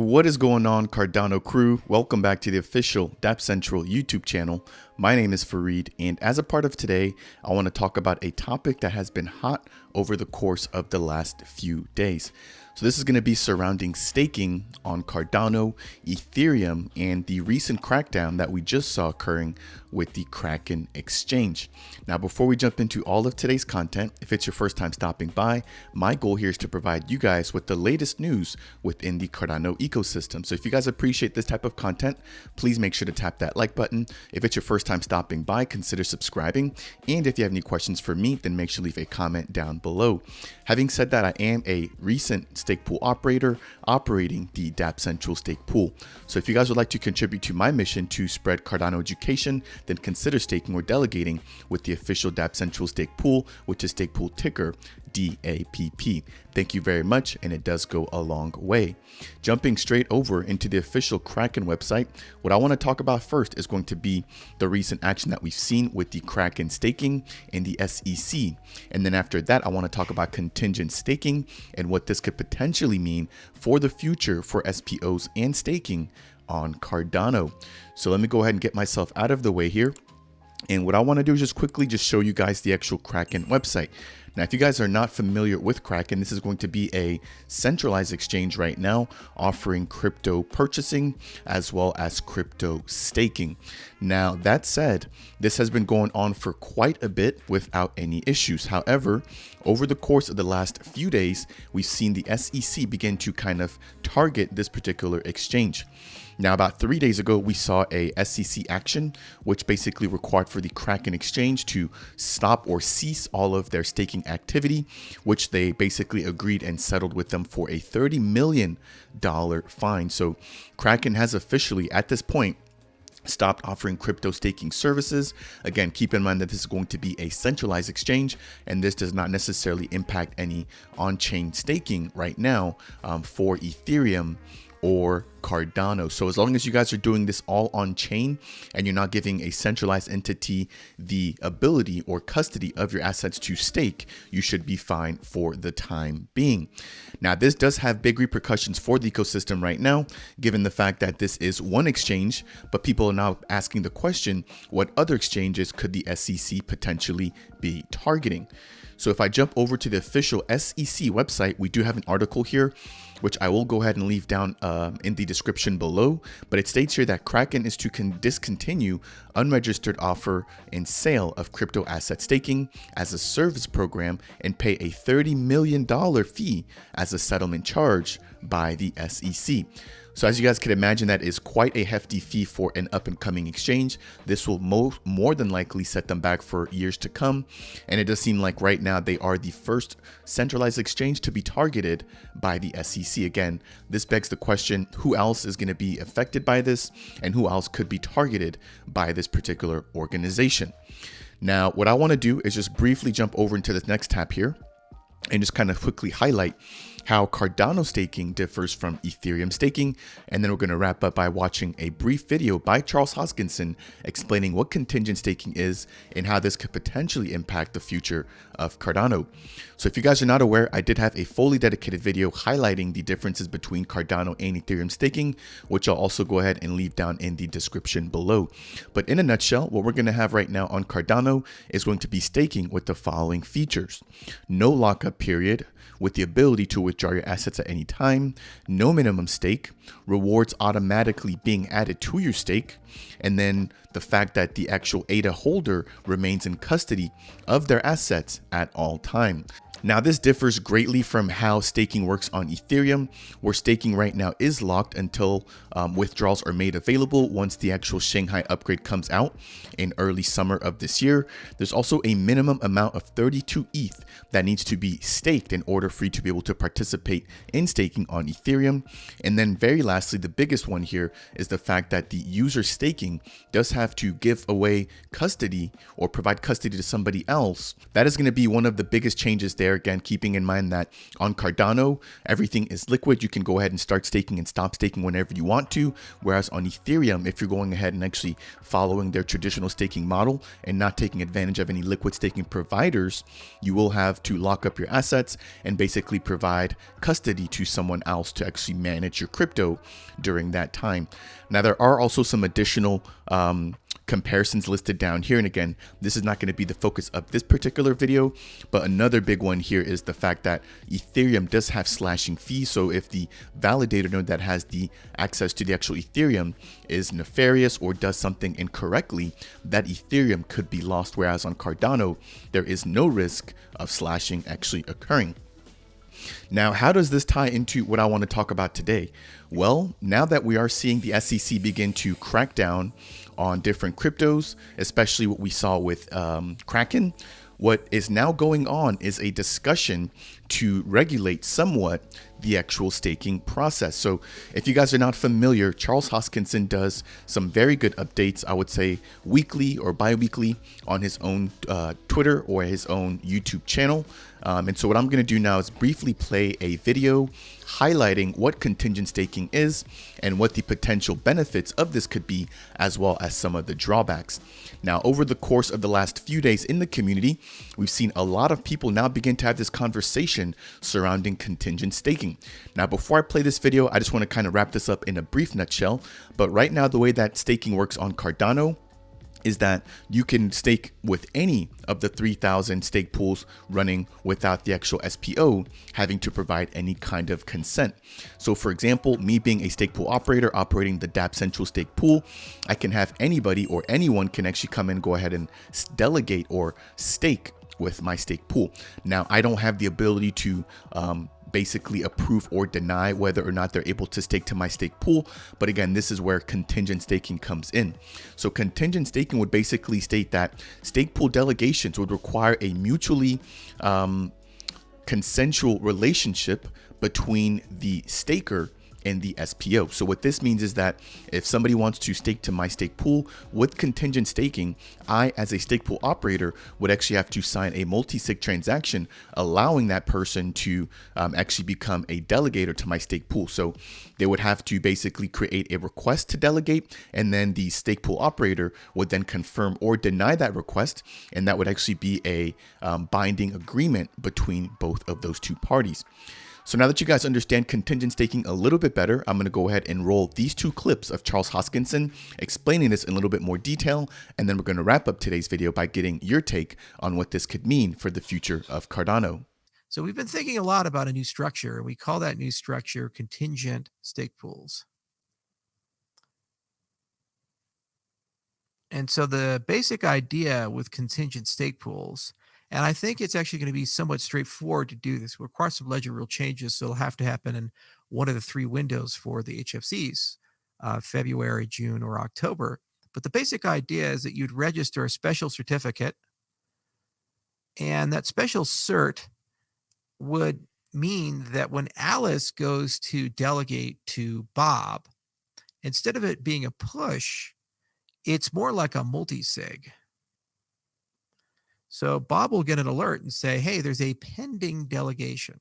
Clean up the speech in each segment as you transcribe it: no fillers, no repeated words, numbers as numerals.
What is going on, Cardano crew? Welcome back to the official Dapp Central YouTube channel. My name is Fareed, and as a part of today, I want to talk about a topic that has been hot over the course of the last few days. So this is going to be surrounding staking on Cardano, Ethereum, and the recent crackdown that we just saw occurring with the Kraken exchange. Now, before we jump into all of today's content, if it's your first time stopping by, my goal here is to provide you guys with the latest news within the Cardano ecosystem. So if you guys appreciate this type of content, please make sure to tap that like button. If it's your first time stopping by, consider subscribing. And if you have any questions for me, then make sure to leave a comment down below. Having said that, I am a recent stake pool operator operating the Dapp Central stake pool. So if you guys would like to contribute to my mission to spread Cardano education, then consider staking or delegating with the official Dapp Central stake pool, which is stake pool ticker DAPP. Thank you very much, and it does go a long way. Jumping straight over into the official Kraken website, what I want to talk about first is going to be the recent action that we've seen with the Kraken staking and the SEC. And then after that, I want to talk about contingent staking and what this could potentially mean for the future for SPOs and staking on Cardano. So let me go ahead and get myself out of the way here. And what I want to do is just quickly show you guys the actual Kraken website. Now, if you guys are not familiar with Kraken, this is going to be a centralized exchange right now offering crypto purchasing as well as crypto staking. Now, that said, this has been going on for quite a bit without any issues. However, over the course of the last few days, we've seen the SEC begin to kind of target this particular exchange. Now, about 3 days ago, we saw a SEC action, which basically required for the Kraken exchange to stop or cease all of their staking activity, which they basically agreed and settled with them for a $30 million fine. So Kraken has officially, at this point, stopped offering crypto staking services. Again, keep in mind that this is going to be a centralized exchange, and this does not necessarily impact any on-chain staking right now for Ethereum or Cardano. So as long as you guys are doing this all on chain and you're not giving a centralized entity the ability or custody of your assets to stake, you should be fine for the time being. Now, this does have big repercussions for the ecosystem right now, given the fact that this is one exchange, but people are now asking the question, what other exchanges could the SEC potentially be targeting? So if I jump over to the official SEC website, we do have an article here, which I will go ahead and leave down in the description below. But it states here that Kraken is to discontinue unregistered offer and sale of crypto asset staking as a service program and pay a $30 million fee as a settlement charge by the SEC. So as you guys can imagine, that is quite a hefty fee for an up and coming exchange. This will more than likely set them back for years to come. And it does seem like right now they are the first centralized exchange to be targeted by the SEC. Again, this begs the question, who else is going to be affected by this and who else could be targeted by this particular organization? Now, what I want to do is just briefly jump over into this next tab here and just kind of quickly highlight how Cardano staking differs from Ethereum staking, and then we're going to wrap up by watching a brief video by Charles Hoskinson explaining what contingent staking is and how this could potentially impact the future of Cardano. So if you guys are not aware, I did have a fully dedicated video highlighting the differences between Cardano and Ethereum staking, which I'll also go ahead and leave down in the description below. But in a nutshell, what we're going to have right now on Cardano is going to be staking with the following features: no lockup period, with the ability to withdraw your assets at any time, no minimum stake, rewards automatically being added to your stake, and then the fact that the actual ADA holder remains in custody of their assets at all times. Now, this differs greatly from how staking works on Ethereum, where staking right now is locked until withdrawals are made available once the actual Shanghai upgrade comes out in early summer of this year. There's also a minimum amount of 32 ETH that needs to be staked in order for you to be able to participate in staking on Ethereum. And then very lastly, the biggest one here is the fact that the user staking does have to give away custody or provide custody to somebody else. That is going to be one of the biggest changes there. there. Again, keeping in mind that on Cardano, everything is liquid. You can go ahead and start staking and stop staking whenever you want to. Whereas on Ethereum, if you're going ahead and actually following their traditional staking model and not taking advantage of any liquid staking providers, you will have to lock up your assets and basically provide custody to someone else to actually manage your crypto during that time. Now, there are also some additional comparisons listed down here. And again, this is not going to be the focus of this particular video, but another big one here is the fact that Ethereum does have slashing fees. So if the validator node that has the access to the actual Ethereum is nefarious or does something incorrectly, that Ethereum could be lost. Whereas on Cardano, there is no risk of slashing actually occurring. Now, how does this tie into what I want to talk about today? Well, now that we are seeing the SEC begin to crack down on different cryptos, especially what we saw with Kraken, what is now going on is a discussion to regulate somewhat the actual staking process. So if you guys are not familiar, Charles Hoskinson does some very good updates, I would say weekly or bi-weekly on his own Twitter or his own YouTube channel. And so what I'm going to do now is briefly play a video highlighting what contingent staking is and what the potential benefits of this could be, as well as some of the drawbacks. Now, over the course of the last few days in the community, we've seen a lot of people now begin to have this conversation surrounding contingent staking. Now, before I play this video, I just want to kind of wrap this up in a brief nutshell. But right now, the way that staking works on Cardano is that you can stake with any of the 3,000 stake pools running without the actual SPO having to provide any kind of consent. So for example, me being a stake pool operator operating the Dapp Central stake pool, I can have anybody or anyone can actually come in, go ahead and delegate or stake with my stake pool. Now, I don't have the ability to basically approve or deny whether or not they're able to stake to my stake pool. But again, this is where contingent staking comes in. So contingent staking would basically state that stake pool delegations would require a mutually consensual relationship between the staker and the SPO. So what this means is that if somebody wants to stake to my stake pool with contingent staking, I as a stake pool operator would actually have to sign a multi-sig transaction allowing that person to actually become a delegator to my stake pool. So they would have to basically create a request to delegate, and then the stake pool operator would then confirm or deny that request, and that would actually be a binding agreement between both of those two parties. So now that you guys understand contingent staking a little bit better, I'm going to go ahead and roll these two clips of Charles Hoskinson explaining this in a little bit more detail. And then we're going to wrap up today's video by getting your take on what this could mean for the future of Cardano. So we've been thinking a lot about a new structure, and we call that new structure contingent stake pools. And so the basic idea with contingent stake pools, and I think it's actually going to be somewhat straightforward to do this. It requires some ledger rule changes, so it'll have to happen in one of the three windows for the HFCs, February, June, or October. But the basic idea is that you'd register a special certificate, and that special cert would mean that when Alice goes to delegate to Bob, instead of it being a push, it's more like a multi-sig. So Bob will get an alert and say, hey, there's a pending delegation.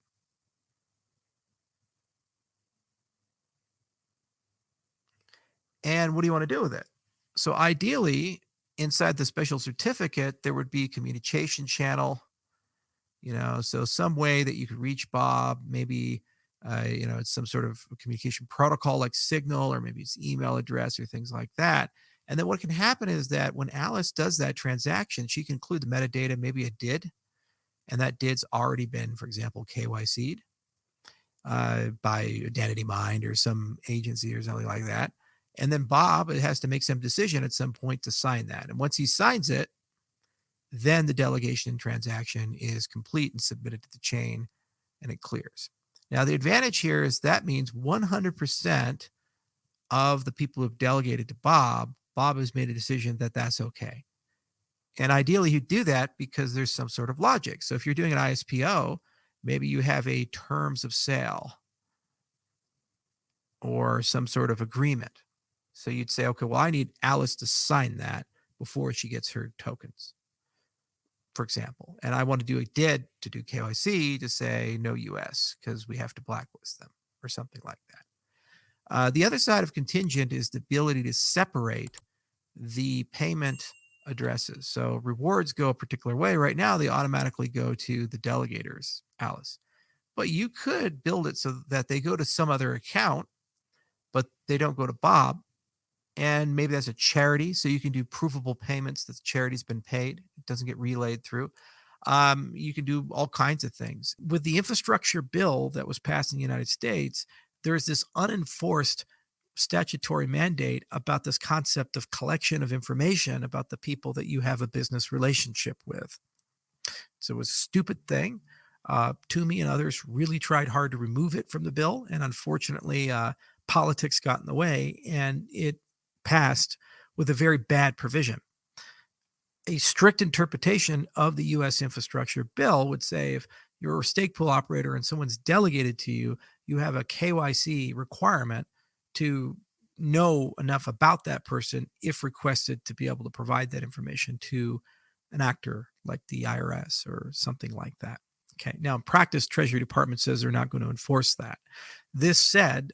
And what do you want to do with it? So ideally, inside the special certificate, there would be a communication channel, so some way that you could reach Bob, maybe, it's some sort of communication protocol like Signal, or maybe it's email address or things like that. And then what can happen is that when Alice does that transaction, she can include the metadata, maybe a DID, and that DID's already been, for example, KYC'd by Identity Mind or some agency or something like that. And then Bob has to make some decision at some point to sign that. And once he signs it, then the delegation transaction is complete and submitted to the chain, and it clears. Now, the advantage here is that means 100% of the people who've delegated to Bob has made a decision that that's okay. And ideally, you do that because there's some sort of logic. So if you're doing an ISPO, maybe you have a terms of sale or some sort of agreement. So you'd say, okay, well, I need Alice to sign that before she gets her tokens. for example, and I want to do a DID to do KYC to say no US because we have to blacklist them or something like that. The other side of contingent is the ability to separate the payment addresses. So rewards go a particular way. Right now, they automatically go to the delegators, Alice. But you could build it so that they go to some other account, but they don't go to Bob. And maybe that's a charity. So you can do provable payments that the charity's been paid. It doesn't get relayed through. You can do all kinds of things. With the infrastructure bill that was passed in the United States, there's this unenforced statutory mandate about this concept of collection of information about the people that you have a business relationship with. So it was a stupid thing. Toomey and others really tried hard to remove it from the bill. And unfortunately, politics got in the way and it passed with a very bad provision. A strict interpretation of the U.S. infrastructure bill would say if you're a stake pool operator and someone's delegated to you, you have a KYC requirement to know enough about that person if requested to be able to provide that information to an actor like the IRS or something like that. Okay. Now, in practice, Treasury Department says they're not going to enforce that. This said,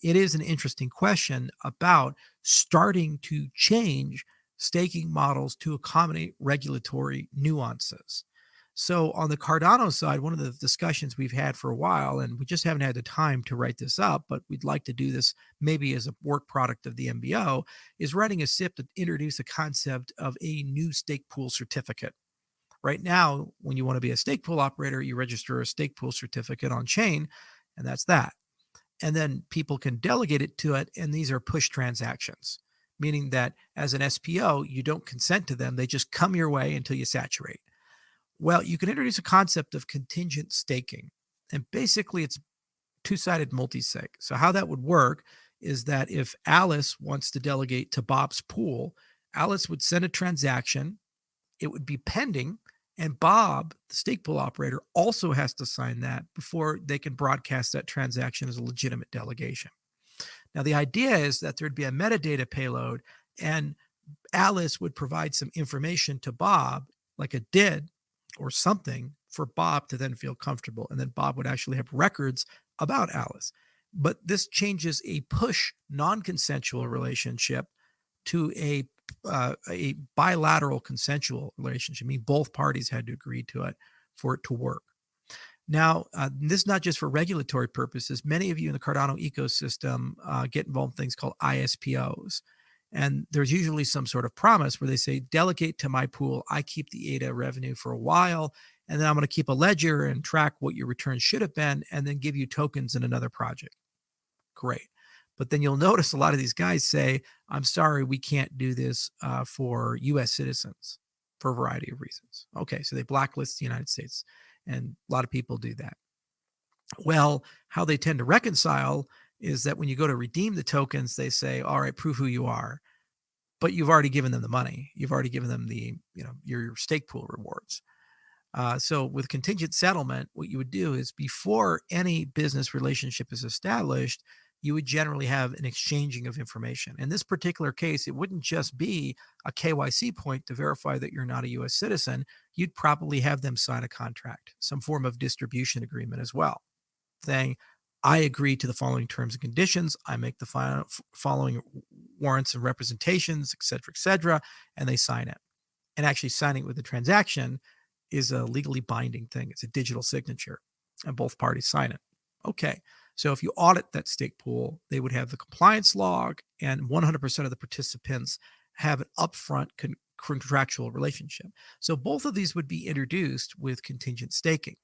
it is an interesting question about starting to change staking models to accommodate regulatory nuances. So on the Cardano side, one of the discussions we've had for a while, and we just haven't had the time to write this up, but we'd like to do this maybe as a work product of the MBO, is writing a SIP to introduce a concept of a new stake pool certificate. Right now, when you want to be a stake pool operator, you register a stake pool certificate on chain, and that's that. And then people can delegate it to it, and these are push transactions, meaning that as an SPO, you don't consent to them. They just come your way until you saturate. Well, you can introduce a concept of contingent staking, and basically it's two-sided multi-sig. So how that would work is that if Alice wants to delegate to Bob's pool, Alice would send a transaction, it would be pending, and Bob, the stake pool operator, also has to sign that before they can broadcast that transaction as a legitimate delegation. Now, the idea is that there'd be a metadata payload, and Alice would provide some information to Bob, like a DID or something, for Bob to then feel comfortable. And then Bob would actually have records about Alice. But this changes a push non-consensual relationship to a bilateral consensual relationship. I mean, both parties had to agree to it for it to work. Now, this is not just for regulatory purposes. Many of you in the Cardano ecosystem get involved in things called ISPOs. And there's usually some sort of promise where they say, delegate to my pool. I keep the ADA revenue for a while, and then I'm going to keep a ledger and track what your returns should have been, and then give you tokens in another project. Great. But then you'll notice a lot of these guys say, I'm sorry, we can't do this for US citizens for a variety of reasons. Okay, so they blacklist the United States, and a lot of people do that. Well, how they tend to reconcile is that when you go to redeem the tokens, they say, all right, prove who you are. But you've already given them the money. You've already given them the, your stake pool rewards. So with contingent settlement, what you would do is before any business relationship is established, you would generally have an exchanging of information. In this particular case, it wouldn't just be a KYC point to verify that you're not a US citizen. You'd probably have them sign a contract, some form of distribution agreement as well, saying, I agree to the following terms and conditions. I make the following warrants and representations, et cetera, and they sign it. And actually signing it with the transaction is a legally binding thing. It's a digital signature, and both parties sign it. Okay. So if you audit that stake pool, they would have the compliance log, and 100% of the participants have an upfront contractual relationship. So both of these would be introduced with contingent staking.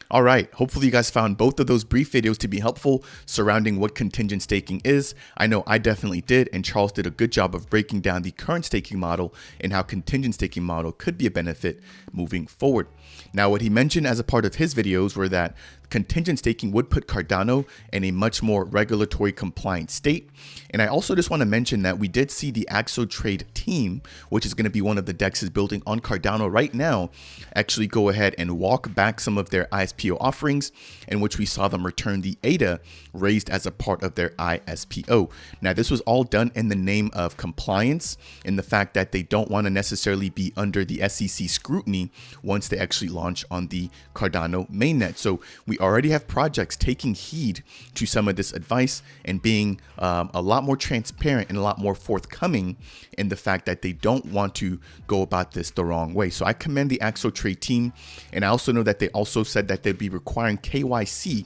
All right, hopefully you guys found both of those brief videos to be helpful surrounding what contingent staking is. I know I definitely did, and Charles did a good job of breaking down the current staking model and how contingent staking model could be a benefit moving forward. Now, what he mentioned as a part of his videos were that contingent staking would put Cardano in a much more regulatory compliant state. And I also just want to mention that we did see the AxoTrade team, which is going to be one of the DEXs building on Cardano right now, actually go ahead and walk back some of their ISPO offerings, in which we saw them return the ADA raised as a part of their ISPO. Now, this was all done in the name of compliance and the fact that they don't want to necessarily be under the SEC scrutiny once they actually launch on the Cardano mainnet. So we already have projects taking heed to some of this advice and being a lot more transparent and a lot more forthcoming in the fact that they don't want to go about this the wrong way. So I commend the AxoTrade team, and I also know that they also said that they'd be requiring KYC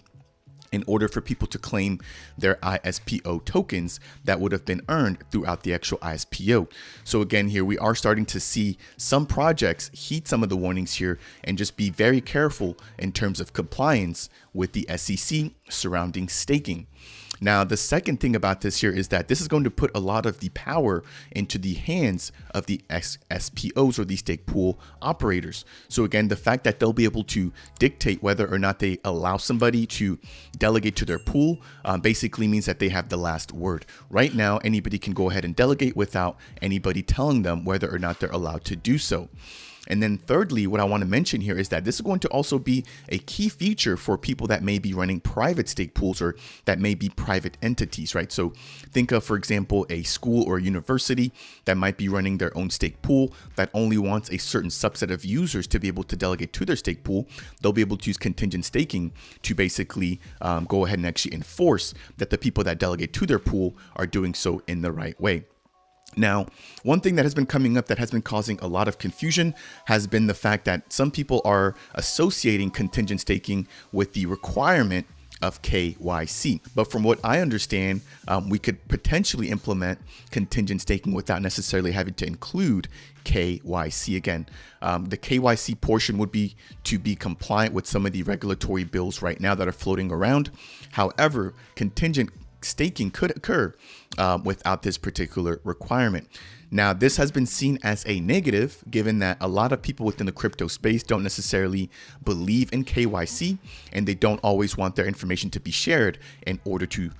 in order for people to claim their ISPO tokens that would have been earned throughout the actual ISPO. So again, here we are starting to see some projects heed some of the warnings here and just be very careful in terms of compliance with the SEC surrounding staking. Now, the second thing about this here is that this is going to put a lot of the power into the hands of the SPOs, or the stake pool operators. So again, the fact that they'll be able to dictate whether or not they allow somebody to delegate to their pool basically means that they have the last word. Right now, anybody can go ahead and delegate without anybody telling them whether or not they're allowed to do so. And then thirdly, what I want to mention here is that this is going to also be a key feature for people that may be running private stake pools, or that may be private entities, right? So think of, for example, a school or a university that might be running their own stake pool that only wants a certain subset of users to be able to delegate to their stake pool. They'll be able to use contingent staking to basically go ahead and actually enforce that the people that delegate to their pool are doing so in the right way. Now, one thing that has been coming up that has been causing a lot of confusion has been the fact that some people are associating contingent staking with the requirement of KYC. But from what I understand, we could potentially implement contingent staking without necessarily having to include KYC. Again, the KYC portion would be to be compliant with some of the regulatory bills right now that are floating around. However, contingent staking could occur without this particular requirement. Now, this has been seen as a negative, given that a lot of people within the crypto space don't necessarily believe in KYC, and they don't always want their information to be shared in order to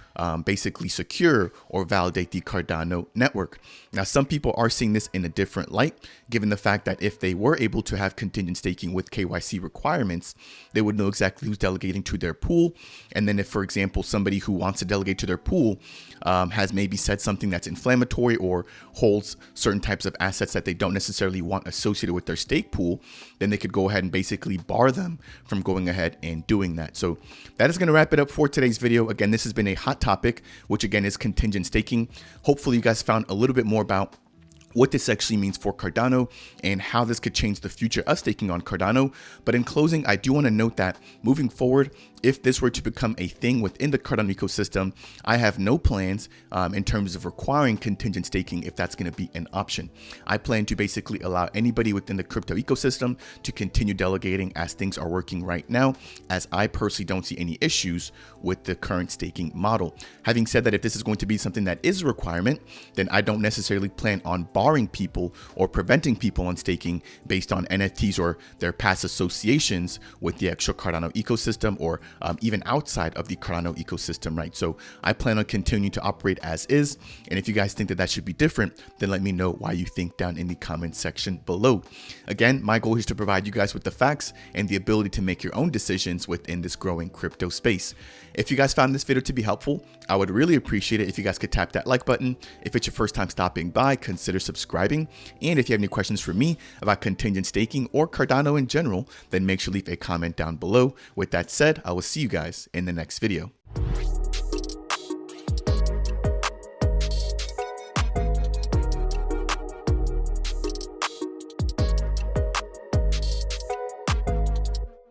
basically secure or validate the Cardano network. Now, some people are seeing this in a different light, given the fact that if they were able to have contingent staking with KYC requirements, they would know exactly who's delegating to their pool. And then if, for example, somebody who wants to delegate to their pool has maybe said something that's inflammatory or holds certain types of assets that they don't necessarily want associated with their stake pool, then they could go ahead and basically bar them from going ahead and doing that. So that is going to wrap it up for today's video. Again, this has been a hot topic, which again is contingent staking. Hopefully you guys found a little bit more about what this actually means for Cardano and how this could change the future of staking on Cardano. But in closing, I do want to note that moving forward, if this were to become a thing within the Cardano ecosystem, I have no plans in terms of requiring contingent staking if that's going to be an option. I plan to basically allow anybody within the crypto ecosystem to continue delegating as things are working right now, as I personally don't see any issues with the current staking model. Having said that, if this is going to be something that is a requirement, then I don't necessarily plan on barring people or preventing people on staking based on NFTs or their past associations with the actual Cardano ecosystem, or even outside of the Cardano ecosystem, right? So I plan on continuing to operate as is. And if you guys think that that should be different, then let me know why you think down in the comment section below. Again, my goal is to provide you guys with the facts and the ability to make your own decisions within this growing crypto space. If you guys found this video to be helpful, I would really appreciate it if you guys could tap that like button. If it's your first time stopping by, consider subscribing. And if you have any questions for me about contingent staking or Cardano in general, then make sure to leave a comment down below. With that said, I will see you guys in the next video.